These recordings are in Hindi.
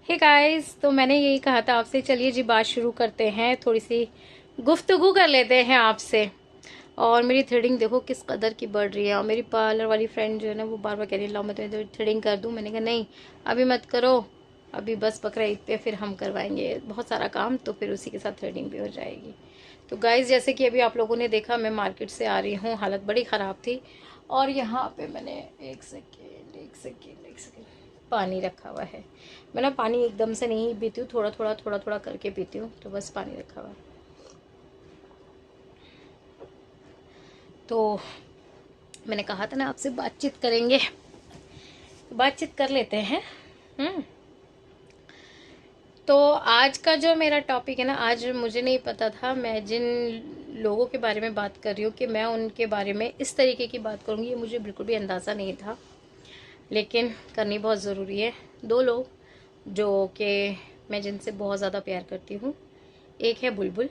हे गाइस, तो मैंने यही कहा था आपसे। चलिए जी, बात शुरू करते हैं। थोड़ी सी गुफ्तगू कर लेते हैं आपसे। और मेरी थ्रेडिंग देखो किस कदर की बढ़ रही है। और मेरी पार्लर वाली फ्रेंड जो है ना, वो बार बार कह रही है लाओ मैं तुम्हें थ्रेडिंग कर दूं। मैंने कहा नहीं, अभी मत करो, अभी बस बकरा ईद पे फिर हम करवाएंगे बहुत सारा काम, तो फिर उसी के साथ थ्रेडिंग भी हो जाएगी। तो गाइस, जैसे कि अभी आप लोगों ने देखा, मैं मार्केट से आ रही हूँ, हालत बड़ी ख़राब थी। और यहाँ पे मैंने एक सेकेंड पानी रखा हुआ है। मैं ना पानी एकदम से नहीं पीती हूँ, थोड़ा थोड़ा करके पीती हूँ, तो बस पानी रखा हुआ है। तो मैंने कहा था ना आपसे बातचीत करेंगे, तो बातचीत कर लेते हैं। हम्म। तो आज का जो मेरा टॉपिक है ना, आज मुझे नहीं पता था मैं जिन लोगों के बारे में बात कर रही हूँ कि मैं उनके बारे में इस तरीके की बात करूँगी, ये मुझे बिल्कुल भी अंदाज़ा नहीं था। लेकिन करनी बहुत ज़रूरी है। दो लोग जो कि मैं जिनसे बहुत ज़्यादा प्यार करती हूँ। एक है बुलबुल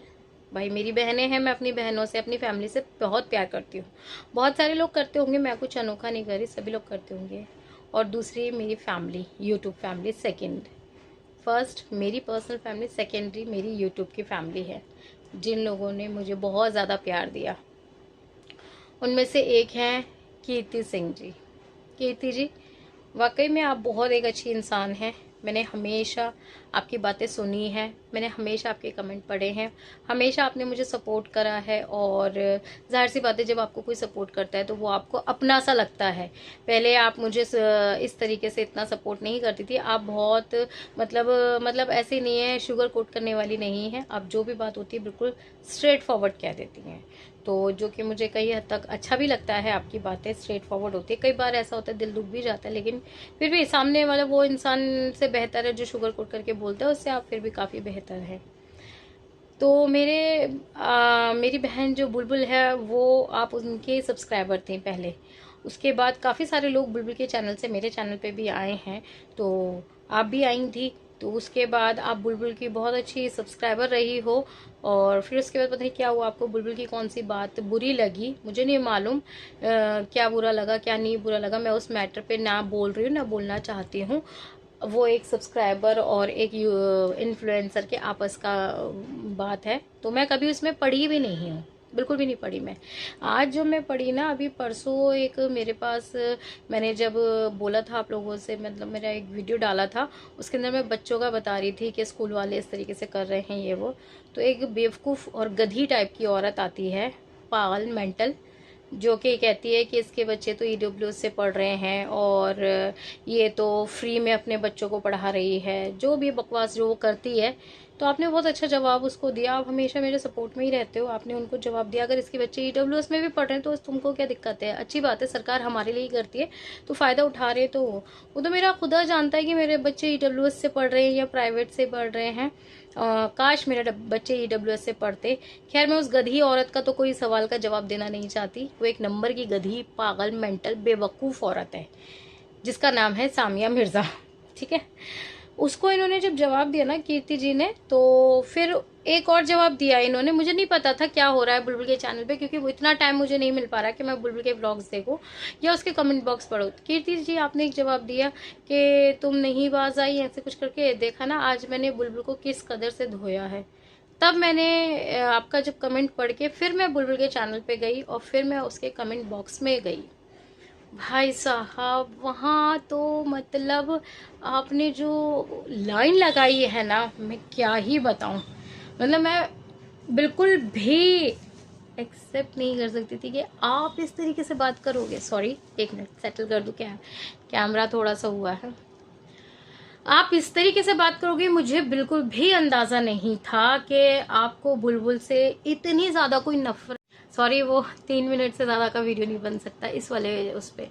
भाई, मेरी बहनें हैं, मैं अपनी बहनों से, अपनी फैमिली से बहुत प्यार करती हूँ। बहुत सारे लोग करते होंगे, मैं कुछ अनोखा नहीं कर रही, सभी लोग करते होंगे। और दूसरी मेरी family, YouTube family second. First मेरी पर्सनल फैमिली, सेकेंडरी मेरी यूट्यूब की फैमिली है, जिन लोगों ने मुझे बहुत ज़्यादा प्यार दिया। उनमें से एक हैं कीर्ति सिंह जी। कीर्ति जी, वाकई में आप बहुत एक अच्छी इंसान हैं। मैंने हमेशा आपकी बातें सुनी हैं, मैंने हमेशा आपके कमेंट पढ़े हैं, हमेशा आपने मुझे सपोर्ट करा है। और जाहिर सी बात है, जब आपको कोई सपोर्ट करता है तो वो आपको अपना सा लगता है। पहले आप मुझे इस तरीके से इतना सपोर्ट नहीं करती थी। आप बहुत मतलब ऐसे नहीं है, शुगर कोट करने वाली नहीं है। आप जो भी बात होती है बिल्कुल स्ट्रेट फॉरवर्ड कह देती हैं। तो जो कि मुझे कई हद तक अच्छा भी लगता है, आपकी बातें स्ट्रेट फॉरवर्ड होती है। कई बार ऐसा होता है दिल दुख भी जाता है, लेकिन फिर भी सामने वाला वो इंसान से बेहतर है जो शुगर कोट करके बोलता है, उससे आप फिर भी काफ़ी बेहतर है। तो मेरी बहन जो बुलबुल है, वो आप उनके सब्सक्राइबर थे पहले। उसके बाद काफ़ी सारे लोग बुलबुल के चैनल से मेरे चैनल पे भी आए हैं। तो आप भी आई थी, तो उसके बाद आप बुलबुल की बहुत अच्छी सब्सक्राइबर रही हो। और फिर उसके बाद पता नहीं क्या हुआ, आपको बुलबुल की कौन सी बात बुरी लगी, मुझे नहीं मालूम। क्या बुरा लगा क्या नहीं बुरा लगा, मैं उस मैटर पे ना बोल रही हूँ, ना बोलना चाहती हूँ। वो एक सब्सक्राइबर और एक इन्फ्लुएंसर के आपस का बात है, तो मैं कभी उसमें पढ़ी भी नहीं हूँ, बिल्कुल भी नहीं पढ़ी मैं। आज जो मैं पढ़ी ना, अभी परसों एक मेरे पास, मैंने जब बोला था आप लोगों से, मतलब मेरा एक वीडियो डाला था, उसके अंदर मैं बच्चों का बता रही थी कि स्कूल वाले इस तरीके से कर रहे हैं ये वो। तो एक बेवकूफ़ और गधी टाइप की औरत आती है, पागल मेंटल, जो कि कहती है कि इसके बच्चे तो ईडब्ल्यूएस से पढ़ रहे हैं और ये तो फ्री में अपने बच्चों को पढ़ा रही है, जो भी बकवास जो वो करती है। तो आपने बहुत अच्छा जवाब उसको दिया। आप हमेशा मेरे सपोर्ट में ही रहते हो, आपने उनको जवाब दिया अगर इसके बच्चे ईडब्ल्यूएस में भी पढ़ रहे हैं तो तुमको क्या दिक्कत है, अच्छी बात है, सरकार हमारे लिए ही करती है, तो फ़ायदा उठा रहे तो वो तो मेरा खुदा जानता है कि मेरे बच्चे ईडब्ल्यूएस से पढ़ रहे हैं या प्राइवेट से पढ़ रहे हैं। काश मेरे बच्चे ईडब्ल्यूएस से पढ़ते। खैर, मैं उस गधी औरत का तो कोई सवाल का जवाब देना नहीं चाहती। वो एक नंबर की गधी, पागल, मेंटल, बेवकूफ़ औरत है, जिसका नाम है सामिया मिर्ज़ा। ठीक है। उसको इन्होंने जब जवाब दिया ना, कीर्ति जी ने, तो फिर एक और जवाब दिया इन्होंने। मुझे नहीं पता था क्या हो रहा है बुलबुल के चैनल पे, क्योंकि वो इतना टाइम मुझे नहीं मिल पा रहा कि मैं बुलबुल के ब्लॉग्स देखूं या उसके कमेंट बॉक्स पढ़ूं। कीर्ति जी, आपने एक जवाब दिया कि तुम नहीं बाज आई, ऐसे कुछ करके। देखा ना आज मैंने बुलबुल को किस कदर से धोया है। तब मैंने आपका जब कमेंट पढ़ के फिर मैं बुलबुल के चैनल पे गई और फिर मैं उसके कमेंट बॉक्स में गई। भाई साहब, वहाँ तो मतलब आपने जो लाइन लगाई है ना, मैं क्या ही बताऊं। मतलब मैं बिल्कुल भी एक्सेप्ट नहीं कर सकती थी कि आप इस तरीके से बात करोगे। सॉरी, एक मिनट सेटल कर दूं क्या, कैमरा थोड़ा सा हुआ है। आप इस तरीके से बात करोगे, मुझे बिल्कुल भी अंदाजा नहीं था कि आपको बुलबुल से इतनी ज्यादा कोई नफरत। सॉरी, वो 3 मिनट से ज्यादा का वीडियो नहीं बन सकता इस वाले उस पे।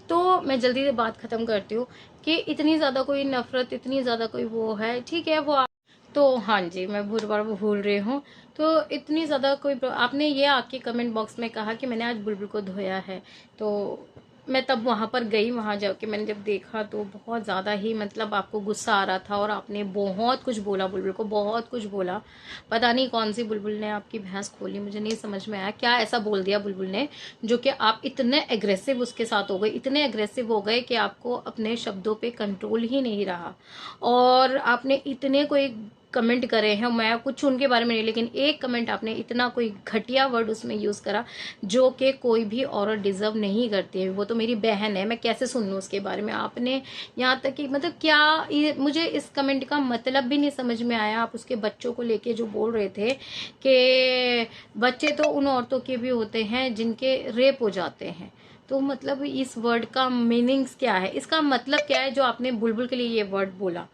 तो मैं जल्दी से बात खत्म करती हूँ कि इतनी ज्यादा कोई नफरत, इतनी ज्यादा कोई वो है, ठीक है वो तो हाँ जी, मैं बार भूल रही हूँ। तो इतनी ज़्यादा कोई आपने ये आके कमेंट बॉक्स में कहा कि मैंने आज बुलबुल को धोया है। तो मैं तब वहाँ पर गई, वहाँ जाके मैंने जब देखा तो बहुत ज़्यादा ही मतलब आपको गुस्सा आ रहा था, और आपने बहुत कुछ बोला बुलबुल को, बहुत कुछ बोला। पता नहीं कौन सी बुलबुल ने आपकी भैंस खोली, मुझे नहीं समझ में आया क्या ऐसा बोल दिया बुलबुल ने जो कि आप इतने एग्रेसिव उसके साथ हो गए, इतने एग्रेसिव हो गए कि आपको अपने शब्दों पे कंट्रोल ही नहीं रहा। और आपने इतने कोई कमेंट करे हैं, मैं कुछ उनके बारे में नहीं, लेकिन एक कमेंट आपने इतना कोई घटिया वर्ड उसमें यूज़ करा जो कि कोई भी औरत डिजर्व नहीं करती है। वो तो मेरी बहन है, मैं कैसे सुन लूँ उसके बारे में। आपने यहाँ तक कि मतलब क्या, मुझे इस कमेंट का मतलब भी नहीं समझ में आया। आप उसके बच्चों को लेके जो बोल रहे थे कि बच्चे तो उन औरतों के भी होते हैं जिनके रेप हो जाते हैं, तो मतलब इस वर्ड का मीनिंग्स क्या है, इसका मतलब क्या है जो आपने बुलबुल के लिए ये वर्ड बोला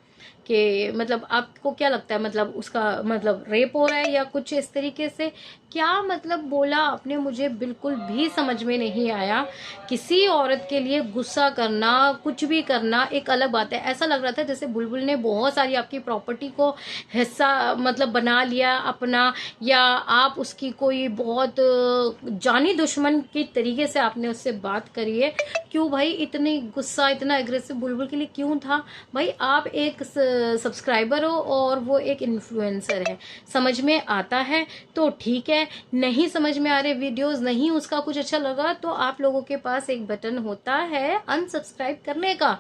कि मतलब आपको क्या लगता है, मतलब उसका मतलब रेप हो रहा है या कुछ इस तरीके से, क्या मतलब बोला आपने, मुझे बिल्कुल भी समझ में नहीं आया। किसी औरत के लिए गुस्सा करना, कुछ भी करना एक अलग बात है। ऐसा लग रहा था जैसे बुलबुल ने बहुत सारी आपकी प्रॉपर्टी को हिस्सा मतलब बना लिया अपना, या आप उसकी कोई बहुत जानी दुश्मन की तरीके से आपने उससे बात करी है। क्यों भाई इतनी गुस्सा, इतना एग्रेसिव बुलबुल के लिए क्यों था भाई? आप एक सब्सक्राइबर हो और वो एक इन्फ्लुएंसर है, समझ में आता है तो ठीक है, नहीं समझ में आ रहे वीडियोस, नहीं उसका कुछ अच्छा लगा तो आप लोगों के पास एक बटन होता है अनसब्सक्राइब करने का।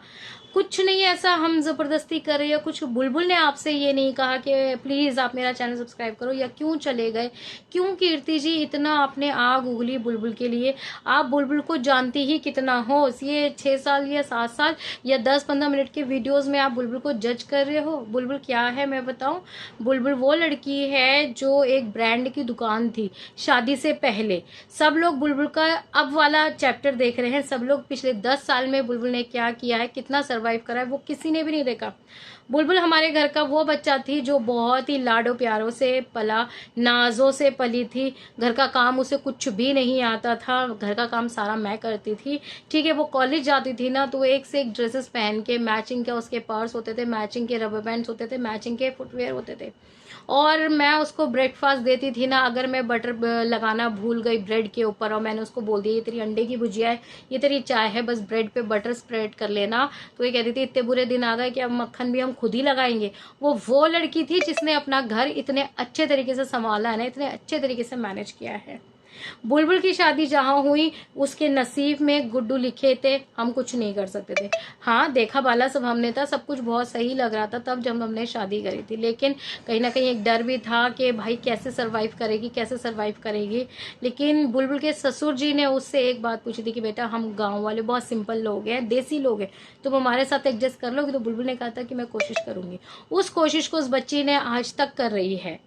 कुछ नहीं ऐसा हम जबरदस्ती कर रहे हैं कुछ। बुलबुल ने आपसे ये नहीं कहा कि प्लीज आप मेरा चैनल सब्सक्राइब करो, या क्यों चले गए, क्यों कीर्ति जी इतना आपने आग उगली बुलबुल के लिए? आप बुलबुल को जानती ही कितना हो, ये 6 साल या 7 साल या 10-15 मिनट के वीडियोस में आप बुलबुल को जज कर रहे हो। बुलबुल क्या है मैं बताऊं, बुलबुल वो लड़की है जो एक ब्रांड की दुकान थी शादी से पहले। सब लोग बुलबुल का अब वाला चैप्टर देख रहे हैं, सब लोग पिछले 10 साल में बुलबुल ने क्या किया है, कितना सर्वाइव करा है, वो किसी ने भी नहीं देखा। बुलबुल हमारे घर का वो बच्चा थी जो बहुत ही लाडो प्यारों से पला, नाजों से पली थी। घर का काम उसे कुछ भी नहीं आता था, घर का काम सारा मैं करती थी। ठीक है, वो कॉलेज जाती थी ना तो एक से एक ड्रेसेस पहन के, मैचिंग के उसके पर्स होते थे, मैचिंग के रबर बैंड्स होते थे, मैचिंग के फुटवेयर होते थे। और मैं उसको ब्रेकफास्ट देती थी ना, अगर मैं बटर लगाना भूल गई ब्रेड के ऊपर और मैंने उसको बोल दिया ये तेरी अंडे की भुजिया है, ये तेरी चाय है, बस ब्रेड पे बटर स्प्रेड कर लेना, तो ये कहती थी इतने बुरे दिन आ गए कि अब मक्खन भी हम खुद ही लगाएंगे। वो लड़की थी जिसने अपना घर इतने अच्छे तरीके से संभाला है ना, इतने अच्छे तरीके से मैनेज किया है। बुलबुल की शादी जहां हुई उसके नसीब में गुड्डू लिखे थे, हम कुछ नहीं कर सकते थे। हाँ देखा बाला सब हमने था, सब कुछ बहुत सही लग रहा था तब जब हमने शादी करी थी, लेकिन कहीं ना कहीं एक डर भी था कि भाई कैसे सरवाइव करेगी, कैसे सरवाइव करेगी। लेकिन बुलबुल के ससुर जी ने उससे एक बात पूछी थी कि बेटा हम गाँव वाले बहुत सिंपल लोग हैं, देसी लोग हैं, तुम हमारे साथ एडजस्ट कर लोगे? तो बुलबुल ने कहा था कि मैं कोशिश करूंगी। उस कोशिश को उस बच्ची ने आज तक कर रही है।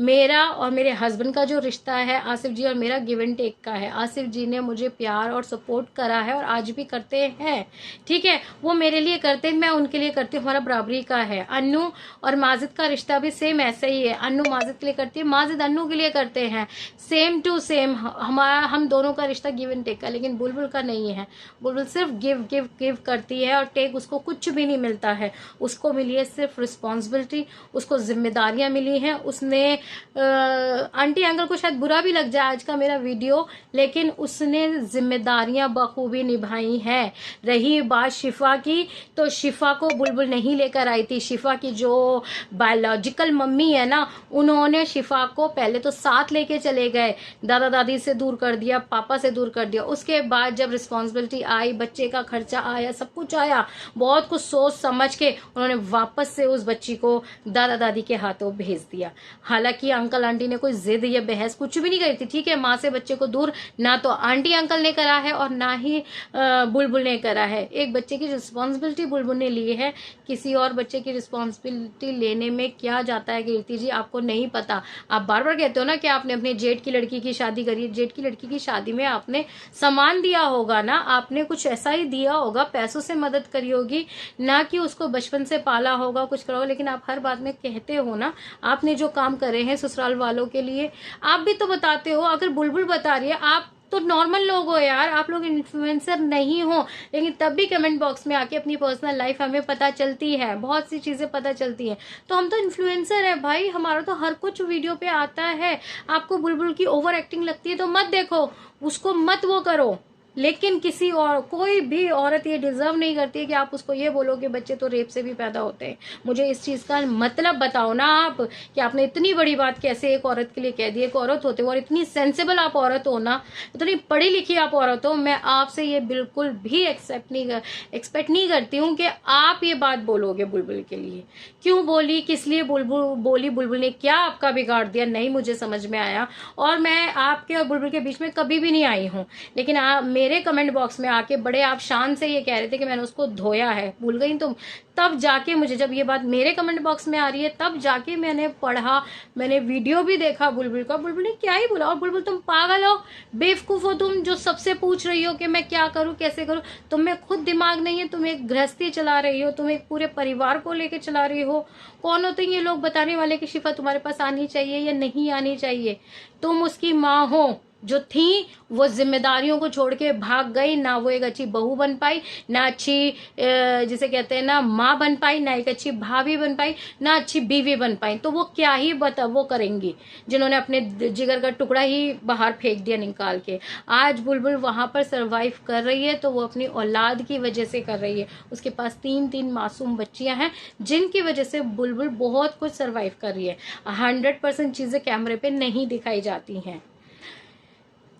मेरा और मेरे हस्बैंड का जो रिश्ता है, आसिफ जी और मेरा गिव एंड टेक का है। आसिफ जी ने मुझे प्यार और सपोर्ट करा है और आज भी करते हैं, ठीक है, वो मेरे लिए करते हैं, मैं उनके लिए करती हूँ, हमारा बराबरी का है। अन्नू और माजिद का रिश्ता भी सेम ऐसे ही है, अन्नू माजिद के लिए करती है, माजिद अन्नू के लिए करते हैं, सेम टू सेम हमारा, हम दोनों का रिश्ता गिव एंड टेक का। लेकिन बुलबुल का नहीं है, बुलबुल सिर्फ गिव गिव गिव करती है और टेक उसको कुछ भी नहीं मिलता है। उसको मिली है सिर्फ रिस्पॉन्सिबिलिटी, उसको जिम्मेदारियां मिली हैं। उसने आंटी अंकल को शायद बुरा भी लग जाए आज का मेरा वीडियो, लेकिन उसने जिम्मेदारियां बखूबी निभाई हैं। रही बात शिफा की, तो शिफा को बुलबुल नहीं लेकर आई थी। शिफा की जो बायोलॉजिकल मम्मी है ना, उन्होंने शिफा को पहले तो साथ लेके चले गए, दादा दादी से दूर कर दिया, पापा से दूर कर दिया। उसके बाद जब रिस्पॉन्सिबिलिटी आई, बच्चे का खर्चा आया, सब कुछ आया, बहुत कुछ सोच समझ के उन्होंने वापस से उस बच्ची को दादा दादी के हाथों भेज दिया। हालांकि अंकल आंटी ने कोई जिद या बहस कुछ भी नहीं करी थी, ठीक है, माँ से बच्चे को दूर ना तो आंटी अंकल ने करा है और ना ही बुलबुल ने करा है। एक बच्चे की रिस्पॉन्सिबिलिटी बुलबुल ने ली है, किसी और बच्चे की रिस्पॉन्सिबिलिटी लेने में क्या जाता है कीर्ति जी, आपको नहीं पता। आप बार बार कहते हो ना कि आपने अपने जेठ की लड़की की शादी करी, जेठ की लड़की की शादी में आपने सामान दिया होगा ना, आपने कुछ ऐसा ही दिया होगा, पैसों से मदद करी होगी, ना कि उसको बचपन से पाला होगा, कुछ करा होगा। लेकिन आप हर बात में कहते हो ना, आपने जो काम करे हैं ससुराल वालों के लिए, आप भी तो बताते हो। अगर बुलबुल बता रही है, आप तो नॉर्मल लोग हो यार, आप लोग इन्फ्लुएंसर नहीं हो, लेकिन तब भी कमेंट बॉक्स में आके अपनी पर्सनल लाइफ हमें पता चलती है, बहुत सी चीजें पता चलती हैं। तो हम तो इन्फ्लुएंसर है भाई, हमारा तो हर कुछ वीडियो पे आता है। आपको बुलबुल की ओवर एक्टिंग लगती है तो मत देखो, उसको मत वो करो। लेकिन किसी और कोई भी औरत ये डिजर्व नहीं करती है कि आप उसको ये बोलो कि बच्चे तो रेप से भी पैदा होते हैं। मुझे इस चीज का मतलब बताओ ना आप, कि आपने इतनी बड़ी बात कैसे एक औरत के लिए कह दी। एक औरत होते हो और इतनी सेंसिबल आप औरत हो ना, इतनी पढ़ी लिखी आप औरत हो, मैं आपसे ये बिल्कुल भी एक्सपेक्ट नहीं करती हूँ कि आप ये बात बोलोगे बुलबुल के लिए। क्यों बोली, किस लिए बुलबुल बोली, बुलबुल ने क्या आपका बिगाड़ दिया, नहीं मुझे समझ में आया। और मैं आपके और बुलबुल के बीच में कभी भी नहीं आई हूँ, लेकिन आप मेरे कमेंट बॉक्स में आके बड़े आप शान से ये कह रहे थे कि मैंने उसको धोया है, भूल गई तुम। तब जाके मुझे, जब ये बात मेरे कमेंट बॉक्स में आ रही है, तब जाके मैंने पढ़ा, मैंने वीडियो भी देखा बुलबुल का। बुलबुल ने क्या ही बोला। और बुलबुल तुम पागल हो, बेवकूफ हो तुम, जो सबसे पूछ रही हो कि मैं क्या करूं, कैसे करूं। तुम्हें खुद दिमाग नहीं है, तुम एक गृहस्थी चला रही हो, तुम एक पूरे परिवार को लेके चला रही हो। कौन होते हैं ये लोग बताने वाले कि शिफा तुम्हारे पास आनी चाहिए या नहीं आनी चाहिए। तुम उसकी माँ हो, जो थी वो जिम्मेदारियों को छोड़ के भाग गई। ना वो एक अच्छी बहू बन पाई, ना अच्छी जिसे कहते हैं ना माँ बन पाई, ना एक अच्छी भाभी बन पाई, ना अच्छी बीवी बन पाई। तो वो क्या ही वो करेंगी, जिन्होंने अपने जिगर का टुकड़ा ही बाहर फेंक दिया निकाल के। आज बुलबुल वहां पर सरवाइव कर रही है तो वो अपनी औलाद की वजह से कर रही है। उसके पास 3 मासूम बच्चियां हैं जिनकी वजह से बुलबुल बहुत कुछ सरवाइव कर रही है। 100% चीजें कैमरे पे नहीं दिखाई जाती हैं।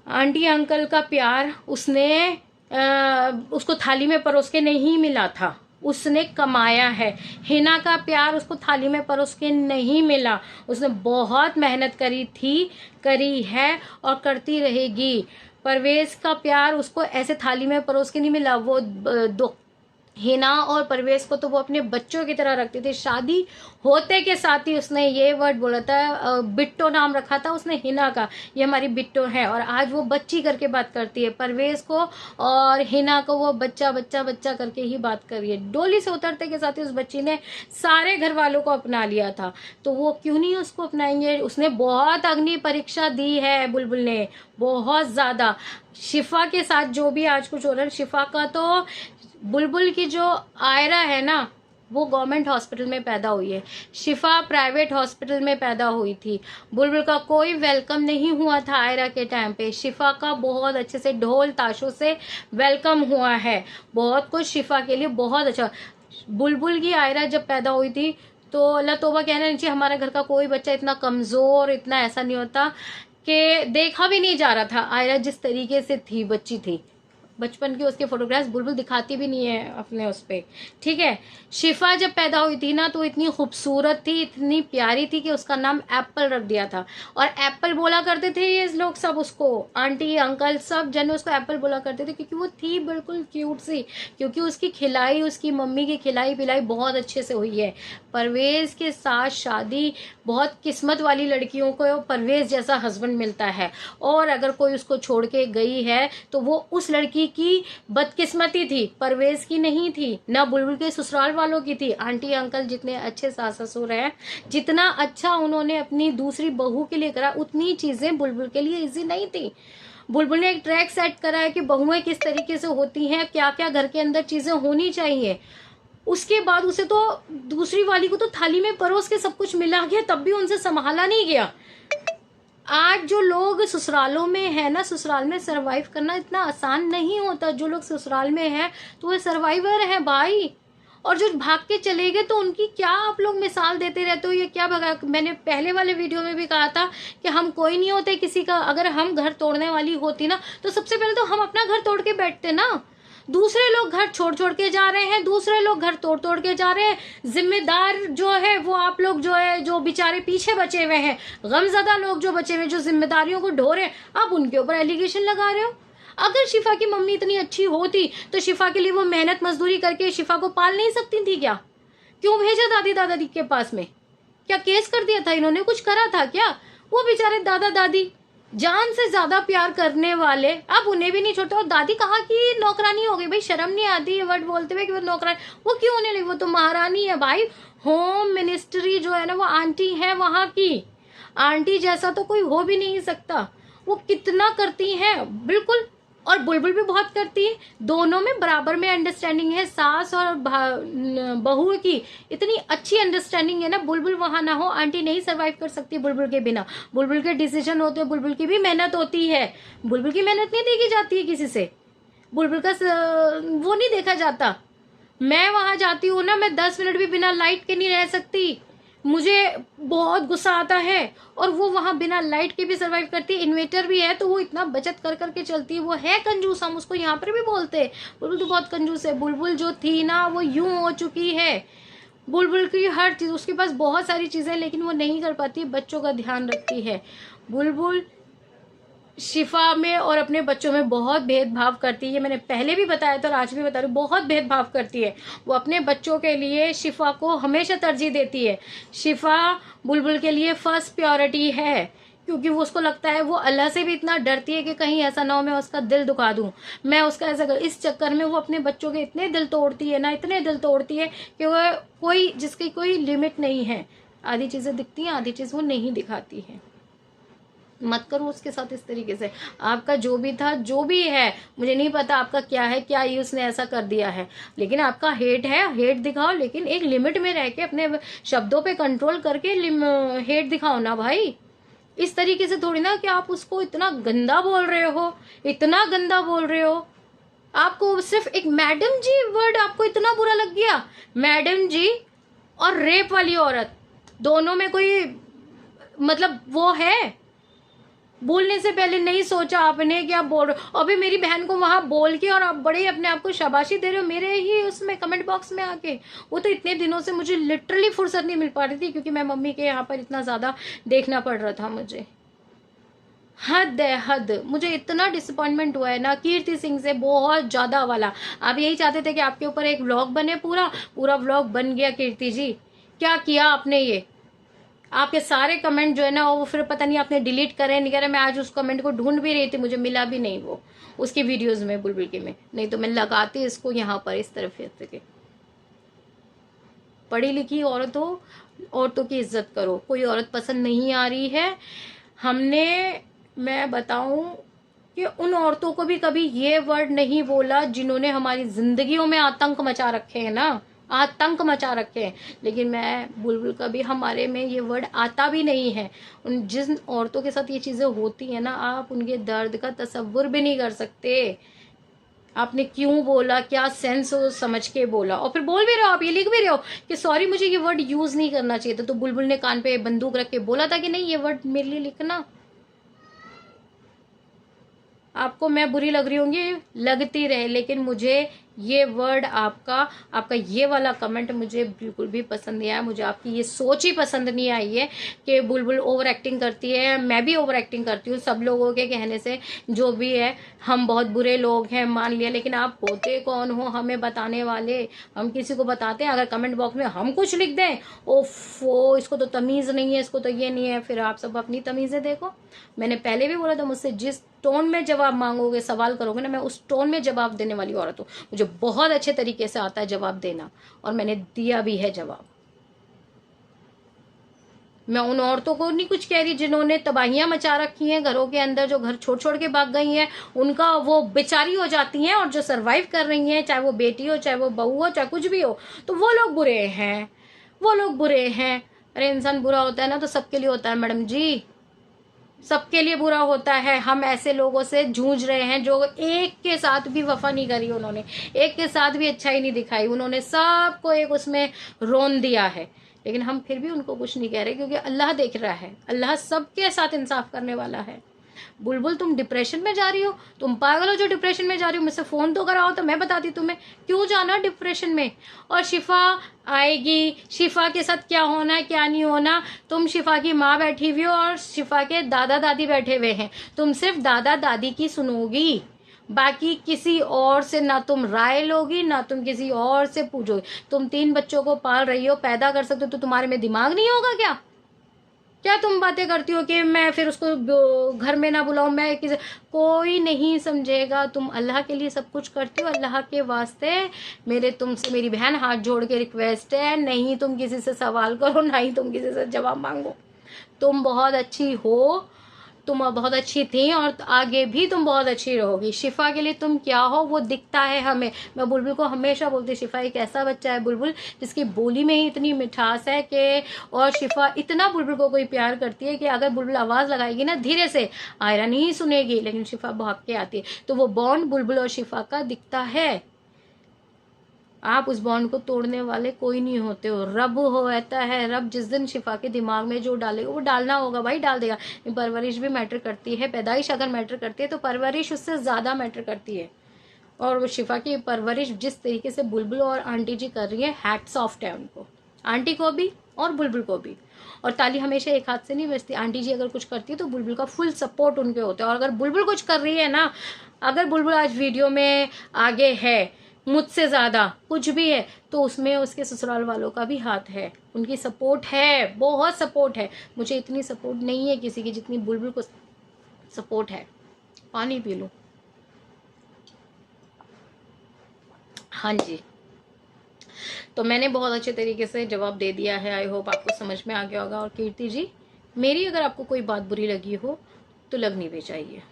आंटी अंकल का प्यार उसको थाली में परोस के नहीं मिला था, उसने कमाया है। हिना का प्यार उसको थाली में परोस के नहीं मिला, उसने बहुत मेहनत करी है और करती रहेगी। परवेज का प्यार उसको ऐसे थाली में परोस के नहीं मिला। वो हिना और परवेज को तो वो अपने बच्चों की तरह रखती थी। शादी होते के साथ ही उसने ये वर्ड बोला था, बिट्टो नाम रखा था उसने हिना का, ये हमारी बिट्टो है। और आज वो बच्ची करके बात करती है परवेज को, और हिना को वो बच्चा बच्चा बच्चा करके ही बात कर रही है। डोली से उतरते के साथ ही उस बच्ची ने सारे घर वालों को अपना लिया था, तो वो क्यों नहीं उसको अपनाएंगे। उसने बहुत अग्नि परीक्षा दी है बुलबुल ने, बहुत ज्यादा। शिफा के साथ जो भी आज कुछ हो रहा है, शिफा का तो, बुलबुल की जो आयरा है ना, वो गवर्नमेंट हॉस्पिटल में पैदा हुई है, शिफा प्राइवेट हॉस्पिटल में पैदा हुई थी। बुलबुल का कोई वेलकम नहीं हुआ था आयरा के टाइम पे, शिफा का बहुत अच्छे से ढोल ताशों से वेलकम हुआ है। बहुत कुछ शिफा के लिए बहुत अच्छा। बुलबुल की आयरा जब पैदा हुई थी तो अल्लाह तौबा कहना नीचे, हमारे घर का कोई बच्चा इतना कमजोर, इतना ऐसा नहीं होता कि देखा भी नहीं जा रहा था। आयरा जिस तरीके से थी, बच्ची थी, बचपन की उसके फोटोग्राफ्स बुलबुल दिखाती भी नहीं है अपने उस पे, ठीक है। शिफा जब पैदा हुई थी ना तो इतनी खूबसूरत थी, इतनी प्यारी थी कि उसका नाम एप्पल रख दिया था। और एप्पल बोला करते थे ये लोग सब उसको, आंटी अंकल सब जन उसको एप्पल बोला करते थे, क्योंकि वो थी बिल्कुल क्यूट सी, क्योंकि उसकी खिलाई, उसकी मम्मी की खिलाई पिलाई बहुत अच्छे से हुई है। परवेज के साथ शादी, बहुत किस्मत वाली लड़कियों को परवेज जैसा हस्बैंड मिलता है, और अगर कोई उसको छोड़ के गई है तो वो उस लड़की की बदकिस्मती थी, परवेज की नहीं थी, ना बुलबुल के ससुराल वालों की थी। आंटी अंकल जितने अच्छे सास ससुर हैं, जितना अच्छा उन्होंने अपनी दूसरी बहू के लिए करा, उतनी चीजें बुलबुल के लिए इजी नहीं थी। बुलबुल ने एक ट्रैक सेट करा है कि बहुएं किस तरीके से होती हैं, क्या क्या घर के अंदर चीजें होनी चाहिए। उसके बाद उसे तो दूसरी वाली को तो थाली में परोस के सब कुछ मिला गया, तब भी उनसे संभाला नहीं गया। आज जो लोग ससुरालों में है ना, ससुराल में सरवाइव करना इतना आसान नहीं होता। जो लोग ससुराल में हैं तो वो सर्वाइवर हैं भाई, और जो भाग के चले गए तो उनकी क्या आप लोग मिसाल देते रहते हो। ये क्या भगा, मैंने पहले वाले वीडियो में भी कहा था कि हम कोई नहीं होते किसी का। अगर हम घर तोड़ने वाली होती ना तो सबसे पहले तो हम अपना घर तोड़ के बैठते ना। दूसरे लोग घर छोड़ छोड़ के जा रहे हैं, दूसरे लोग घर तोड़ तोड़ के जा रहे हैं। जिम्मेदार जो है वो आप लोग जो है, जो बेचारे पीछे बचे हुए हैं, गमजदा लोग जो बचे हुए, जो जिम्मेदारियों को ढो रहे हैं, आप उनके ऊपर एलिगेशन लगा रहे हो। अगर शिफा की मम्मी इतनी अच्छी होती तो शिफा के लिए वो मेहनत मजदूरी करके शिफा को पाल नहीं सकती थी क्या? क्यों भेजा दादी दादाजी के पास में? क्या केस कर दिया था इन्होंने? कुछ करा था क्या? वो बेचारे दादा दादी जान से ज्यादा प्यार करने वाले, अब उन्हें भी नहीं छोड़ते। और दादी कहाँ की नौकरानी हो गई भाई, शर्म नहीं आती ये वर्ड बोलते हुए कि वो नौकरानी? वो क्यों होने लगी? वो तो महारानी है भाई। होम मिनिस्ट्री जो है ना, वो आंटी है वहां की। आंटी जैसा तो कोई हो भी नहीं सकता। वो कितना करती है बिल्कुल, और बुलबुल भी बहुत करती है। दोनों में बराबर में अंडरस्टैंडिंग है, सास और बहू की इतनी अच्छी अंडरस्टैंडिंग है ना। बुलबुल वहां ना हो, आंटी नहीं सरवाइव कर सकती बुलबुल के बिना। बुलबुल के डिसीजन होते हैं, बुलबुल की भी मेहनत होती है, बुलबुल की मेहनत नहीं देखी जाती है किसी से। बुलबुल का वो नहीं देखा जाता। मैं वहां जाती हूँ ना, मैं 10 मिनट भी बिना लाइट के नहीं रह सकती, मुझे बहुत गुस्सा आता है। और वो वहां बिना लाइट के भी सरवाइव करती है, इन्वेटर भी है तो वो इतना बचत कर करके चलती है। वो है कंजूस, हम उसको यहाँ पर भी बोलते हैं बुलबुल तो बहुत कंजूस है। बुलबुल जो थी ना वो यूं हो चुकी है। बुलबुल की हर चीज, उसके पास बहुत सारी चीजें, लेकिन वो नहीं कर पाती, बच्चों का ध्यान रखती है। बुलबुल शिफा में और अपने बच्चों में बहुत भेदभाव करती है। मैंने पहले भी बताया था और आज भी बता रही हूँ, बहुत भेदभाव करती है। वो अपने बच्चों के लिए शिफा को हमेशा तरजीह देती है। शिफा बुलबुल के लिए फर्स्ट प्रायोरिटी है, क्योंकि वो उसको लगता है, वो अल्लाह से भी इतना डरती है कि कहीं ऐसा ना हो मैं उसका दिल दुखा दूं, मैं उसका ऐसा कर। इस चक्कर में वो अपने बच्चों के इतने दिल तोड़ती है ना, इतने दिल तोड़ती है कि वह कोई, जिसकी कोई लिमिट नहीं है। आधी चीजें दिखती हैं, आधी चीज वो नहीं दिखाती है। मत करो उसके साथ इस तरीके से। आपका जो भी था, जो भी है, मुझे नहीं पता आपका क्या है, क्या ही उसने ऐसा कर दिया है, लेकिन आपका हेट है, हेट दिखाओ, लेकिन एक लिमिट में रह के अपने शब्दों पे कंट्रोल करके हेट दिखाओ ना भाई। इस तरीके से थोड़ी ना कि आप उसको इतना गंदा बोल रहे हो, इतना गंदा बोल रहे हो। आपको सिर्फ एक मैडम जी वर्ड आपको इतना बुरा लग गया। मैडम जी और रेप वाली औरत, दोनों में कोई मतलब वो है? बोलने से पहले नहीं सोचा आपने कि आप बोल रहे हो। अभी मेरी बहन को वहां बोल के और आप बड़े अपने आप को शाबाशी दे रहे हो मेरे ही उसमें कमेंट बॉक्स में आके। वो तो इतने दिनों से मुझे लिटरली फुर्सत नहीं मिल पा रही थी, क्योंकि मैं मम्मी के यहाँ पर इतना ज्यादा देखना पड़ रहा था मुझे। हद है हद। मुझे इतना डिसअपॉइंटमेंट हुआ है ना कीर्ति सिंह से, बहुत ज्यादा वाला। आप यही चाहते थे कि आपके ऊपर एक व्लॉग बने, पूरा पूरा व्लॉग बन गया। कीर्ति जी क्या किया आपने ये? आपके सारे कमेंट जो है ना वो फिर पता नहीं आपने डिलीट करे नहीं करे। मैं आज उस कमेंट को ढूंढ भी रही थी, मुझे मिला भी नहीं वो उसकी वीडियोस में, बुलबुल के में। नहीं तो मैं लगाती इसको यहाँ पर इस तरफ के। पढ़ी लिखी औरत हो, औरतों की इज्जत करो। कोई औरत पसंद नहीं आ रही है हमने, मैं बताऊं कि उन औरतों को भी कभी ये वर्ड नहीं बोला जिन्होंने हमारी जिंदगियों में आतंक मचा रखे हैं ना, आतंक मचा रखे हैं। लेकिन मैं बुलबुल का भी, हमारे में ये वर्ड आता भी नहीं है। उन जिन औरतों के साथ ये चीजें होती है ना, आप उनके दर्द का तसव्वुर भी नहीं कर सकते। आपने क्यों बोला, क्या सेंस हो समझ के बोला, और फिर बोल भी रहे हो आप, ये लिख भी रहे हो कि सॉरी मुझे ये वर्ड यूज नहीं करना चाहिए था। तो बुलबुल ने कान पे बंदूक रख के बोला था कि नहीं ये वर्ड मेरे लिए लिखना। आपको मैं बुरी लग रही होंगी, लगती रहे, लेकिन मुझे ये वर्ड आपका ये वाला कमेंट मुझे बिल्कुल भी पसंद नहीं आया। मुझे आपकी ये सोच ही पसंद नहीं आई है कि बुलबुल ओवर एक्टिंग करती है। मैं भी ओवर एक्टिंग करती हूँ, सब लोगों के कहने से, जो भी है हम बहुत बुरे लोग हैं मान लिया, लेकिन आप होते कौन हो हमें बताने वाले? हम किसी को बताते हैं? अगर कमेंट बॉक्स में हम कुछ लिख दें, ओफो इसको तो तमीज नहीं है, इसको तो ये नहीं है, फिर आप सब अपनी तमीजें देखो। मैंने पहले भी बोला था, मुझसे जिस टोन में जवाब मांगोगे, सवाल करोगे ना, मैं उस टोन में जवाब देने वाली औरत हूँ। मुझे बहुत अच्छे तरीके से आता है जवाब देना, और मैंने दिया भी है जवाब। मैं उन औरतों को नहीं कुछ कह रही जिन्होंने तबाहियां मचा रखी हैं घरों के अंदर, जो घर छोड़ छोड़ के भाग गई हैं, उनका वो बेचारी हो जाती हैं। और जो सरवाइव कर रही हैं, चाहे वो बेटी हो, चाहे वो बहू हो, चाहे कुछ भी हो, तो वो लोग बुरे हैं, वो लोग बुरे हैं। अरे इंसान बुरा होता है ना तो सबके लिए होता है मैडम जी, सबके लिए बुरा होता है। हम ऐसे लोगों से जूझ रहे हैं जो एक के साथ भी वफा नहीं करी, उन्होंने एक के साथ भी अच्छाई नहीं दिखाई, उन्होंने सबको एक उसमें रोन दिया है। लेकिन हम फिर भी उनको कुछ नहीं कह रहे, क्योंकि अल्लाह देख रहा है, अल्लाह सबके साथ इंसाफ करने वाला है। बुलबुल तुम डिप्रेशन में जा रही हो, तुम पागल हो जो डिप्रेशन में जा रही हो। मुझसे फोन तो कराओ तो मैं बताती तुम्हें क्यों जाना डिप्रेशन में। और शिफा आएगी, शिफा के साथ क्या होना है क्या नहीं होना, तुम शिफा की माँ बैठी हुई हो और शिफा के दादा दादी बैठे हुए हैं, तुम सिर्फ दादा दादी की सुनोगी, बाकी किसी और से ना तुम राय लोगी, ना तुम किसी और से पूछोगे। तुम 3 बच्चों को पाल रही हो, पैदा कर सकते हो, तो तुम्हारे में दिमाग नहीं होगा क्या? क्या तुम बातें करती हो कि मैं फिर उसको घर में ना बुलाऊं, मैं किसी, कोई नहीं समझेगा। तुम अल्लाह के लिए सब कुछ करती हो, अल्लाह के वास्ते मेरे तुमसे, मेरी बहन हाथ जोड़ के रिक्वेस्ट है, नहीं तुम किसी से सवाल करो, ना ही तुम किसी से जवाब मांगो। तुम बहुत अच्छी हो, तुम बहुत अच्छी थी और आगे भी तुम बहुत अच्छी रहोगी। शिफा के लिए तुम क्या हो वो दिखता है हमें। मैं बुलबुल को हमेशा बोलती, शिफा एक ऐसा बच्चा है बुलबुल जिसकी बोली में ही इतनी मिठास है कि, और शिफा इतना बुलबुल को कोई प्यार करती है कि अगर बुलबुल आवाज लगाएगी ना धीरे से, आयरा नहीं सुनेगी, लेकिन शिफा भाग के आती है। तो वो बॉन्ड बुलबुल और शिफा का दिखता है। आप उस बॉन्ड को तोड़ने वाले कोई नहीं होते हो, रब होता है। रब जिस दिन शिफा के दिमाग में जो डालेगा वो डालना होगा भाई, डाल देगा। परवरिश भी मैटर करती है, पैदाइश अगर मैटर करती है तो परवरिश उससे ज्यादा मैटर करती है। और वो शिफा की परवरिश जिस तरीके से बुलबुल और आंटी जी कर रही है, हैट्स ऑफ है उनको, आंटी को भी और बुलबुल को भी। और ताली हमेशा एक हाथ से नहीं बजती। आंटी जी अगर कुछ करती है तो बुलबुल का फुल सपोर्ट उनके होता है। और अगर बुलबुल कुछ कर रही है ना, अगर बुलबुल आज वीडियो में आगे है मुझसे ज्यादा कुछ भी है, तो उसमें उसके ससुराल वालों का भी हाथ है, उनकी सपोर्ट है, बहुत सपोर्ट है। मुझे इतनी सपोर्ट नहीं है किसी की जितनी बुलबुल को सपोर्ट है। पानी पी लो। हाँ जी, तो मैंने बहुत अच्छे तरीके से जवाब दे दिया है। आई होप आपको समझ में आ गया होगा। और कीर्ति जी, मेरी अगर आपको कोई बात बुरी लगी हो तो लगनी भी चाहिए,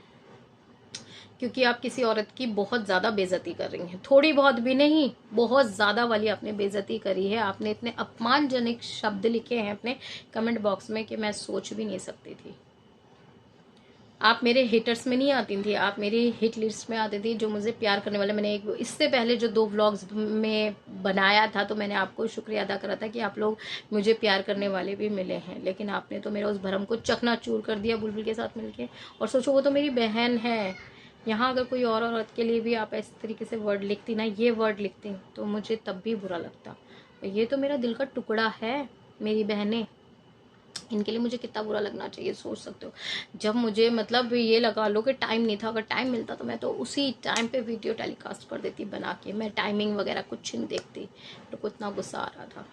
क्योंकि आप किसी औरत की बहुत ज़्यादा बेइज्जती कर रही हैं। थोड़ी बहुत भी नहीं, बहुत ज़्यादा वाली आपने बेइज्जती करी है। आपने इतने अपमानजनक शब्द लिखे हैं अपने कमेंट बॉक्स में कि मैं सोच भी नहीं सकती थी। आप मेरे हिटर्स में नहीं आती थी, आप मेरी हिट लिस्ट में आती थी, जो मुझे प्यार करने वाले। मैंने एक इससे पहले जो 2 व्लॉग्स में बनाया था तो मैंने आपको शुक्रिया अदा करा था कि आप लोग मुझे प्यार करने वाले भी मिले हैं। लेकिन आपने तो मेरा उस भरम को चकनाचूर कर दिया बुलबुल के साथ मिलके। और सोचो वो तो मेरी बहन है। यहाँ अगर कोई और औरत के लिए भी आप इस तरीके से वर्ड लिखती ना, ये वर्ड लिखती, तो मुझे तब भी बुरा लगता। ये तो मेरा दिल का टुकड़ा है, मेरी बहनें, इनके लिए मुझे कितना बुरा लगना चाहिए, सोच सकते हो। जब मुझे मतलब ये लगा लो कि टाइम नहीं था, अगर टाइम मिलता तो मैं तो उसी टाइम पे वीडियो टेलीकास्ट कर देती बना के। मैं टाइमिंग वगैरह कुछ नहीं देखती, तो इतना गुस्सा आ रहा था।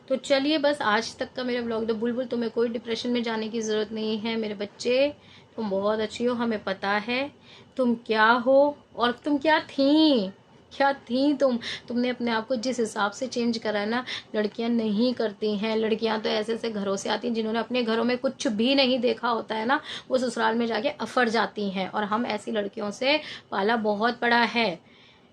तो चलिए, बस आज तक का मेरा व्लॉग। तो बुलबुल, तुम्हें कोई डिप्रेशन में जाने की ज़रूरत नहीं है मेरे बच्चे। तुम बहुत अच्छी हो, हमें पता है तुम क्या हो और तुम क्या थी तुमने अपने आप को जिस हिसाब से चेंज करा है ना, लड़कियां नहीं करती हैं। लड़कियां तो ऐसे ऐसे घरों से आती हैं जिन्होंने अपने घरों में कुछ भी नहीं देखा होता है ना, वो ससुराल में जाके अफर जाती हैं। और हम ऐसी लड़कियों से पाला बहुत पड़ा है,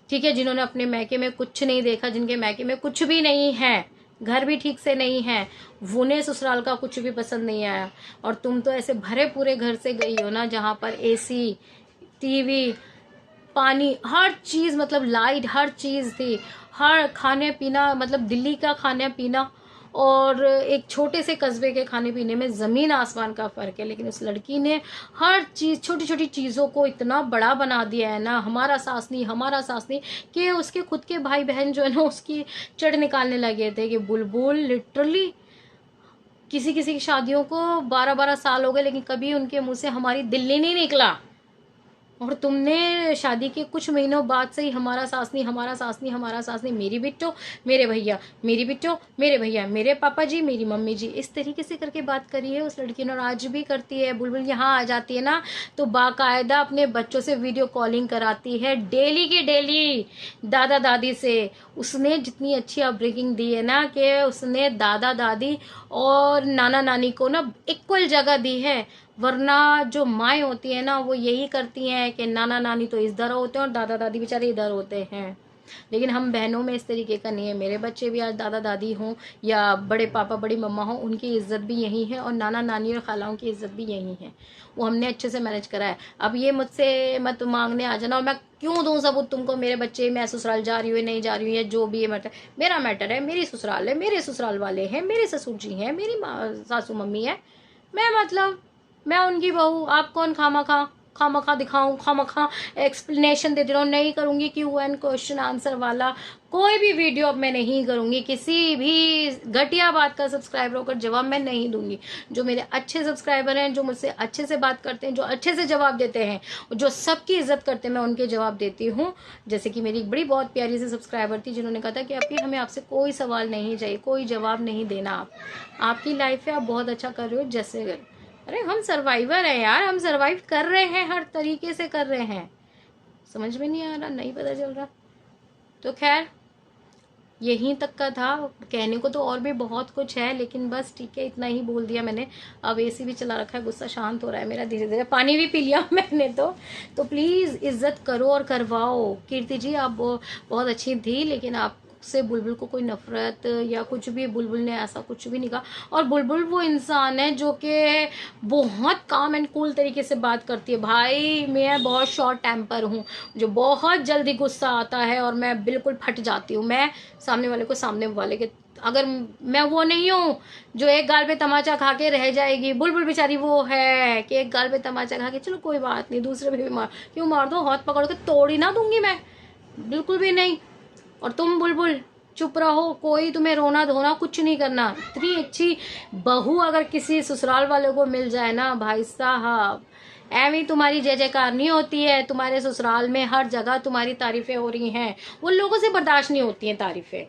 ठीक है, जिन्होंने अपने मैके में कुछ नहीं देखा, जिनके मैके में कुछ भी नहीं है, घर भी ठीक से नहीं है, उन्हें ससुराल का कुछ भी पसंद नहीं आया। और तुम तो ऐसे भरे पूरे घर से गई हो ना, जहाँ पर एसी, टीवी, पानी, हर चीज, मतलब लाइट, हर चीज थी। हर खाने पीना, मतलब दिल्ली का खाने पीना और एक छोटे से कस्बे के खाने पीने में जमीन आसमान का फर्क है। लेकिन उस लड़की ने हर चीज, छोटी छोटी चीजों को इतना बड़ा बना दिया है ना, हमारा सास नहीं, हमारा सास नहीं, कि उसके खुद के भाई बहन जो है ना उसकी चढ़ निकालने लगे थे कि बुलबुल लिटरली, किसी किसी की शादियों को 12-12 साल हो गए लेकिन कभी उनके मुंह से हमारी दिल्ली नहीं निकला। और तुमने शादी के कुछ महीनों बाद से ही हमारा सास नहीं, हमारा सास नहीं, हमारा सास नहीं, मेरी बिट्टो, मेरे भैया, मेरी बिट्टो, मेरे भैया, मेरे पापा जी, मेरी मम्मी जी, इस तरीके से करके बात करी है उस लड़की ने। और आज भी करती है। बुलबुल यहाँ आ जाती है ना तो बाकायदा अपने बच्चों से वीडियो कॉलिंग कराती है डेली की डेली, दादा दादी से। उसने जितनी अच्छी अपब्रिंगिंग दी है ना, कि उसने दादा दादी और नाना नानी को ना इक्वल जगह दी है। वरना जो माएँ होती है ना, वो यही करती हैं कि नाना नानी तो इधर होते हैं और दादा दादी बेचारे इधर होते हैं। लेकिन हम बहनों में इस तरीके का नहीं है। मेरे बच्चे भी आज दादा दादी हों या बड़े पापा बड़ी मम्मा हों, उनकी इज्जत भी यही है, और नाना नानी और खालाओं की इज्जत भी यही है। वो हमने अच्छे से मैनेज करा है। अब ये मुझसे मत मांगने आ जाना, और मैं क्यों दूं सबूत तुमको, मेरे बच्चे, मैं ससुराल जा रही हूँ नहीं जा रही हूँ, या जो भी है मैटर, मेरा मैटर है, मेरी ससुराल है, मेरे ससुराल वाले हैं, मेरे ससुर जी हैं, मेरी सासू मम्मी है, मैं मतलब मैं उनकी बहू। आप कौन खामखा दिखाऊं, खामखा एक्सप्लेनेशन देती रहूं। नहीं करूंगी Q&A क्वेश्चन आंसर वाला कोई भी वीडियो अब मैं नहीं करूंगी। किसी भी घटिया बात का सब्सक्राइबर होकर जवाब मैं नहीं दूंगी। जो मेरे अच्छे सब्सक्राइबर हैं, जो मुझसे अच्छे से बात करते हैं, जो अच्छे से जवाब देते हैं, जो सबकी इज्जत करते हैं, मैं उनके जवाब देती हूँ। जैसे कि मेरी एक बड़ी बहुत प्यारी सी सब्सक्राइबर थी जिन्होंने कहा था कि आपकी हमें आपसे कोई सवाल नहीं चाहिए, कोई जवाब नहीं देना, आपकी लाइफ है, आप बहुत अच्छा कर रहे हो जैसे। अरे हम सर्वाइवर हैं यार, हम सर्वाइव कर रहे हैं, हर तरीके से कर रहे हैं। समझ में नहीं आ रहा, नहीं पता चल रहा। तो खैर, यहीं तक का था। कहने को तो और भी बहुत कुछ है, लेकिन बस ठीक है, इतना ही बोल दिया मैंने। अब एसी भी चला रखा है, गुस्सा शांत हो रहा है मेरा धीरे धीरे, पानी भी पी लिया मैंने तो प्लीज़ इज्जत करो और करवाओ। कीर्ति जी आप बहुत अच्छी थी, लेकिन आप से बुलबुल को कोई नफरत या कुछ भी, बुलबुल ने ऐसा कुछ भी नहीं कहा। और बुलबुल वो इंसान है जो कि बहुत काम एंड कूल तरीके से बात करती है। भाई मैं बहुत शॉर्ट टेम्पर हूँ, जो बहुत जल्दी गुस्सा आता है और मैं बिल्कुल फट जाती हूँ। मैं सामने वाले को सामने वाले के, अगर मैं वो नहीं हूँ जो एक गाल पे तमाचा खा के रह जाएगी। बुलबुल बेचारी वो है कि एक गाल पे तमाचा खा के चलो कोई बात नहीं, दूसरे पे भी मार, क्यों मार दो, हाथ पकड़ के तोड़ ही ना दूंगी मैं, बिल्कुल भी नहीं। और तुम बुलबुल चुप रहो, कोई तुम्हें रोना धोना कुछ नहीं करना। इतनी अच्छी बहू अगर किसी ससुराल वाले को मिल जाए ना भाई साहब, एवं तुम्हारी जय जयकार नहीं होती है। तुम्हारे ससुराल में हर जगह तुम्हारी तारीफें हो रही हैं, उन लोगों से बर्दाश्त नहीं होती हैं तारीफें।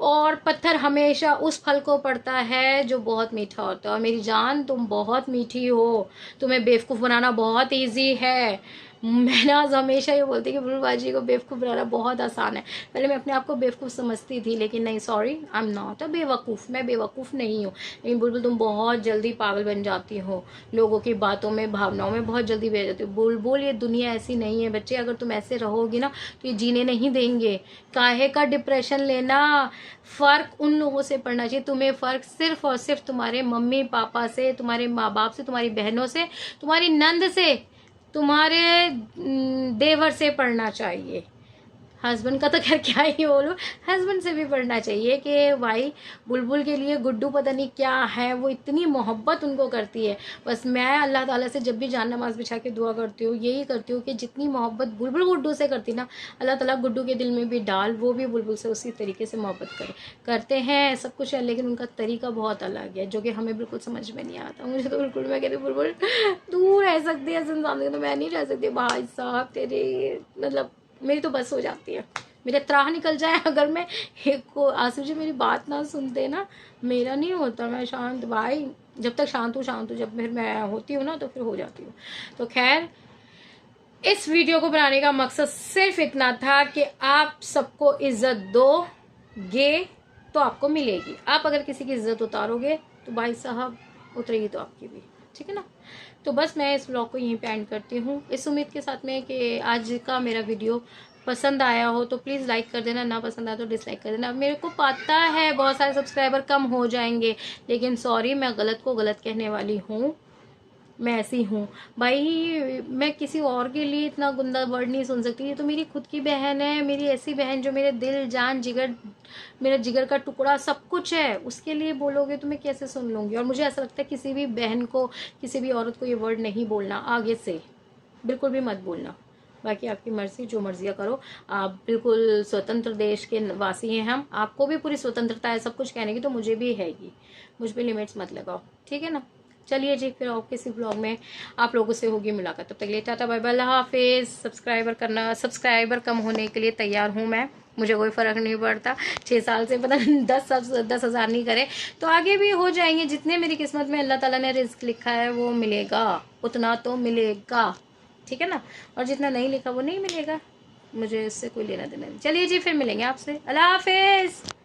और पत्थर हमेशा उस फल को पड़ता है जो बहुत मीठा होता है। और मेरी जान तुम बहुत मीठी हो, तुम्हें बेवकूफ़ बनाना बहुत इजी है। मैं ना हमेशा ये बोलती कि बुलबाजी को बेवकूफ़ बनाना बहुत आसान है। पहले मैं अपने आप को बेवकूफ़ समझती थी, लेकिन नहीं, sorry, I am not a बेवकूफ़, मैं बेवकूफ़ नहीं हूँ। लेकिन बुलबुल तुम बहुत जल्दी पागल बन जाती हो, लोगों की बातों में भावनाओं में बहुत जल्दी बह जाती हो। बुलबुल ये दुनिया ऐसी नहीं है बच्चे, अगर तुम ऐसे रहोगी ना तो ये जीने नहीं देंगे। काहे का डिप्रेशन लेना, फ़र्क उन लोगों से पड़ना चाहिए तुम्हें। फ़र्क सिर्फ और सिर्फ तुम्हारे मम्मी पापा से, तुम्हारे माँ बाप से, तुम्हारी बहनों से, तुम्हारी नंद से, तुम्हारे देवर से पढ़ना चाहिए। हस्बैंड का तो खैर क्या ही बोलूं, हस्बैंड से भी पढ़ना चाहिए कि भाई बुलबुल के लिए गुड्डू पता नहीं क्या है, वो इतनी मोहब्बत उनको करती है। बस मैं अल्लाह ताला से जब भी जान नमाज बिछा के दुआ करती हूँ, यही करती हूँ कि जितनी मोहब्बत बुलबुल गुड्डू से करती ना, अल्लाह ताला गुड्डू के दिल में भी डाल, वो भी बुलबुल से उसी तरीके से मोहब्बत करते हैं। सब कुछ है, लेकिन उनका तरीका बहुत अलग है जो कि हमें बिल्कुल समझ में नहीं आता। मुझे तो बिल्कुल, मैं कहती बुलबुल तू रह सकती है इंसान से, तो मैं नहीं रह सकती भाई साहब। तेरे मतलब मेरी तो बस हो जाती है, मेरा त्राह निकल जाए अगर मैं को आंसू जी मेरी बात ना सुनते ना, मेरा नहीं होता। मैं शांत भाई, जब तक शांत हूँ, जब फिर मैं होती हूँ ना तो फिर हो जाती हूँ। तो खैर इस वीडियो को बनाने का मकसद सिर्फ इतना था कि आप सबको इज्जत दोगे तो आपको मिलेगी। आप अगर किसी की इज्जत उतारोगे तो भाई साहब उतरेगी तो आपकी भी, ठीक है ना। तो बस मैं इस ब्लॉग को यहीं पे एंड करती हूँ, इस उम्मीद के साथ में कि आज का मेरा वीडियो पसंद आया हो तो प्लीज़ लाइक कर देना, ना पसंद आया तो डिसलाइक कर देना। मेरे को पता है बहुत सारे सब्सक्राइबर कम हो जाएंगे, लेकिन सॉरी, मैं गलत को गलत कहने वाली हूँ, मैं ऐसी हूँ भाई। मैं किसी और के लिए इतना गंदा वर्ड नहीं सुन सकती। ये तो मेरी खुद की बहन है, मेरी ऐसी बहन जो मेरे दिल जान जिगर, मेरा जिगर का टुकड़ा सब कुछ है, उसके लिए बोलोगे तो मैं कैसे सुन लूँगी। और मुझे ऐसा लगता है किसी भी बहन को, किसी भी औरत को ये वर्ड नहीं बोलना आगे से, बिल्कुल भी मत बोलना। बाकी आपकी मर्जी, जो मर्जियाँ करो। आप बिल्कुल स्वतंत्र देश के वासी हैं हम, आपको भी पूरी स्वतंत्रता है सब कुछ कहने की, तो मुझे भी हैगी। मुझ पर लिमिट्स मत लगाओ, ठीक है ना। चलिए जी, फिर और किसी ब्लॉग में आप लोगों से होगी मुलाकात। तब तक लिए टाटा बाय बाय, अल्लाह हाफिज़। सब्सक्राइबर कम होने के लिए तैयार हूँ मैं, मुझे कोई फ़र्क नहीं पड़ता। 6 साल से पता 10,000 नहीं करे तो आगे भी हो जाएंगे। जितने मेरी किस्मत में अल्लाह ताला ने रिस्क लिखा है वो मिलेगा, उतना तो मिलेगा, ठीक है ना। और जितना नहीं लिखा वो नहीं मिलेगा, मुझे इससे कोई लेना देना नहीं। चलिए जी, फिर मिलेंगे आपसे, अल्लाह हाफिज़।